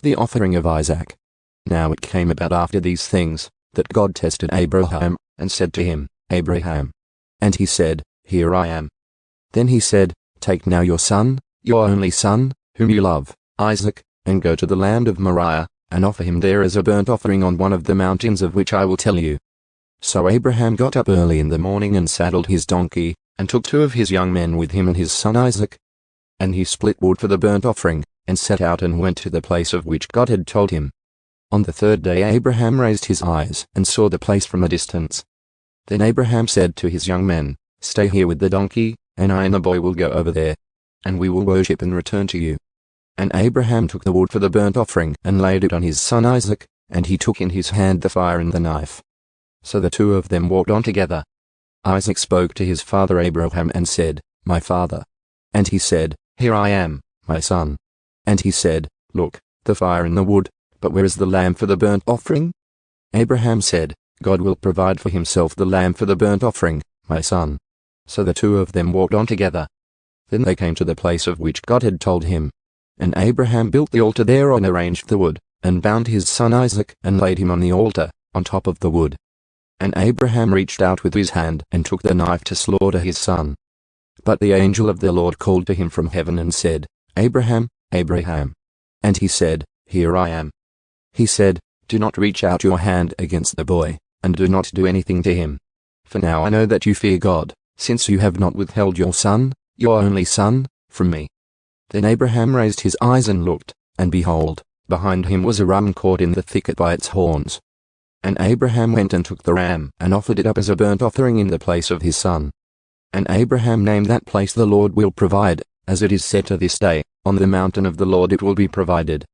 the offering of Isaac. Now it came about after these things, that God tested Abraham, and said to him, Abraham. And he said, Here I am. Then he said, Take now your son, your only son, whom you love, Isaac, and go to the land of Moriah, and offer him there as a burnt offering on one of the mountains of which I will tell you. So Abraham got up early in the morning and saddled his donkey, and took 2 of his young men with him and his son Isaac. And he split wood for the burnt offering, and set out and went to the place of which God had told him. On the 3rd day Abraham raised his eyes and saw the place from a distance. Then Abraham said to his young men, Stay here with the donkey, and I and the boy will go over there, and we will worship and return to you. And Abraham took the wood for the burnt offering and laid it on his son Isaac, and he took in his hand the fire and the knife. So the 2 of them walked on together. Isaac spoke to his father Abraham and said, My father. And he said, Here I am, my son. And he said, Look, the fire and the wood, but where is the lamb for the burnt offering? Abraham said, God will provide for himself the lamb for the burnt offering, my son. So the 2 of them walked on together. Then they came to the place of which God had told him. And Abraham built the altar there and arranged the wood, and bound his son Isaac and laid him on the altar, on top of the wood. And Abraham reached out with his hand and took the knife to slaughter his son. But the angel of the Lord called to him from heaven and said, Abraham, Abraham. And he said, Here I am. He said, Do not reach out your hand against the boy, and do not do anything to him. For now I know that you fear God, since you have not withheld your son, your only son, from me. Then Abraham raised his eyes and looked, and behold, behind him was a ram caught in the thicket by its horns. And Abraham went and took the ram, and offered it up as a burnt offering in the place of his son. And Abraham named that place The Lord Will Provide, as it is said to this day, On the mountain of the Lord it will be provided.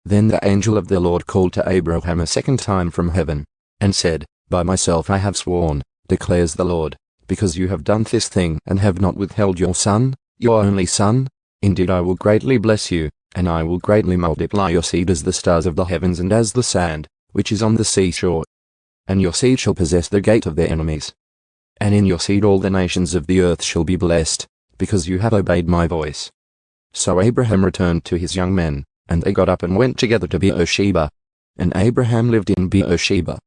Then the angel of the Lord called to Abraham a 2nd time from heaven, and said, By myself I have sworn, declares the Lord, because you have done this thing and have not withheld your son, your only son. Indeed I will greatly bless you, and I will greatly multiply your seed as the stars of the heavens and as the sand, which is on the seashore. And your seed shall possess the gate of their enemies. And in your seed all the nations of the earth shall be blessed, because you have obeyed my voice. So Abraham returned to his young men, and they got up and went together to Beersheba. And Abraham lived in Beersheba.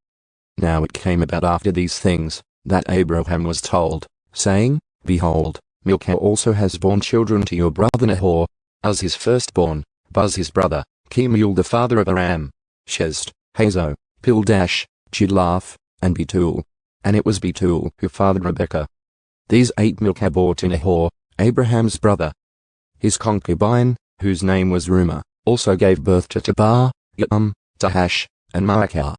Now it came about after these things, that Abraham was told, saying, Behold, Milcah also has borne children to your brother Nahor, Uz his firstborn, Buz his brother, Kemuel the father of Aram, Shezd, Hazo, Pildash, Jidlaph, and Betul. And it was Betul who fathered Rebekah. These 8 Milcah bore to Nahor, Abraham's brother. His concubine, whose name was Rumah, also gave birth to Tabah, Yaam, Tahash, and Maachah.